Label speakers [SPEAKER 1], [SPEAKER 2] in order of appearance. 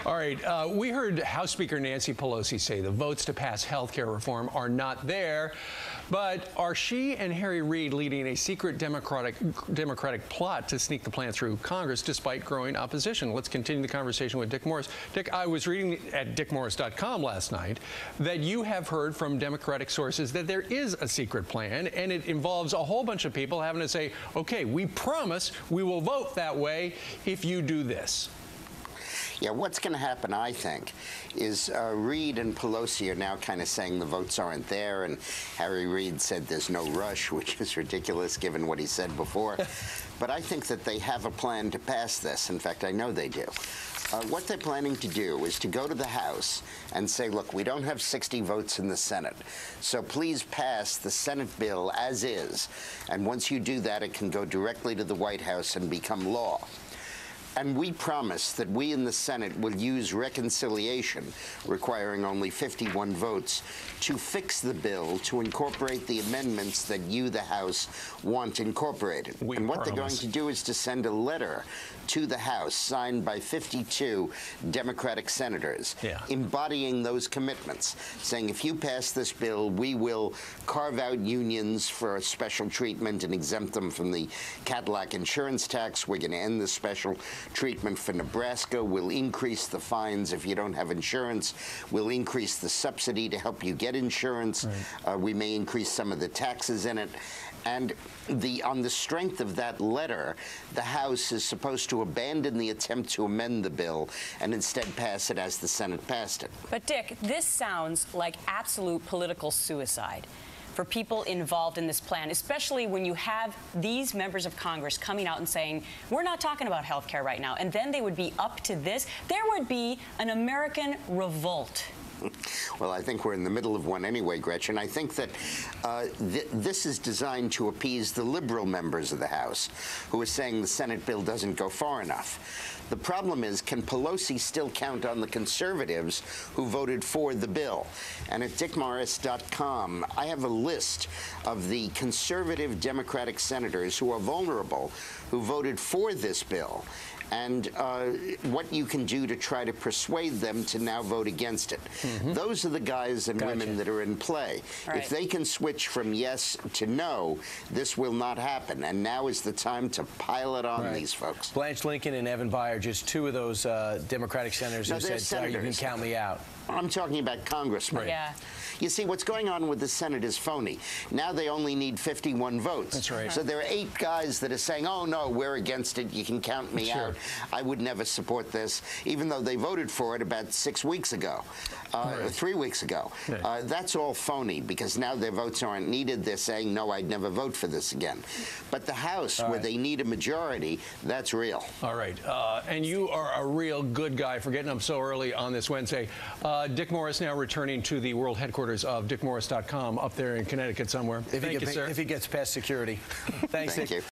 [SPEAKER 1] All right, we heard House Speaker Nancy Pelosi say the votes to pass health care reform are not there, but are she and Harry Reid leading a secret Democratic plot to sneak the plan through Congress despite growing opposition? Let's continue the conversation with Dick Morris. Dick, I was reading at dickmorris.com last night that you have heard from Democratic sources that there is a secret plan, and it involves a whole bunch of people having to say, okay, we promise we will vote that way if you do this.
[SPEAKER 2] Yeah, what's going to happen, I think, is Reid and Pelosi are now kind of saying the votes aren't there, and Harry Reid said there's no rush, which is ridiculous given what he said before. But I think that they have a plan to pass this. In fact, I know they do. What they're planning to do is to go to the House and say, look, we don't have 60 votes in the Senate, so please pass the Senate bill as is. And once you do that, it can go directly to the White House and become law. And we promise that we in the Senate will use reconciliation, requiring only 51 votes, to fix the bill, to incorporate the amendments that you, the House, want incorporated. And what they're going to do is to send a letter to the House signed by 52 Democratic senators, embodying those commitments, saying if you pass this bill, we will carve out unions for a special treatment and exempt them from the Cadillac insurance tax. We're going to end the special treatment for Nebraska. We'll increase the fines if you don't have insurance. We'll increase the subsidy to help you get insurance. We may increase some of the taxes in it. And on the strength of that letter, the House is supposed to abandon the attempt to amend the bill and instead pass it as the Senate passed it.
[SPEAKER 3] But, Dick, this sounds like absolute political suicide for people involved in this plan, especially when you have these members of Congress coming out and saying, we're not talking about health care right now, and then they would be up to this. There would be an American revolt.
[SPEAKER 2] Well, I think we're in the middle of one anyway, Gretchen. I think that this is designed to appease the liberal members of the House who are saying the Senate bill doesn't go far enough. The problem is, can Pelosi still count on the conservatives who voted for the bill? And at dickmorris.com, I have a list of the conservative Democratic senators who are vulnerable, who voted for this bill, and what you can do to try to persuade them to now vote against it. Those are the guys and women that are in play. If they can switch from yes to no, this will not happen. And now is the time to pile it on these folks.
[SPEAKER 4] Blanche Lincoln and Evan Byer, just two of those Democratic senators who said, you can count me out.
[SPEAKER 2] I'm talking about congressmen. You see, what's going on with the Senate is phony. Now they only need 51 votes.
[SPEAKER 1] That's right.
[SPEAKER 2] So there are 8 guys that are saying, oh, no, we're against it. You can count me out. I would never support this, even though they voted for it about 6 weeks ago, or 3 weeks ago. That's all phony, because now their votes aren't needed. They're saying, no, I'd never vote for this again. But the House, where they need a majority, that's real.
[SPEAKER 1] All right. And you are a real good guy for getting up so early on this Wednesday. Dick Morris now returning to the world headquarters of dickmorris.com up there in Connecticut somewhere. Thank you, sir.
[SPEAKER 4] If he gets past security. Thanks,
[SPEAKER 2] Thank
[SPEAKER 4] Dick.
[SPEAKER 2] you.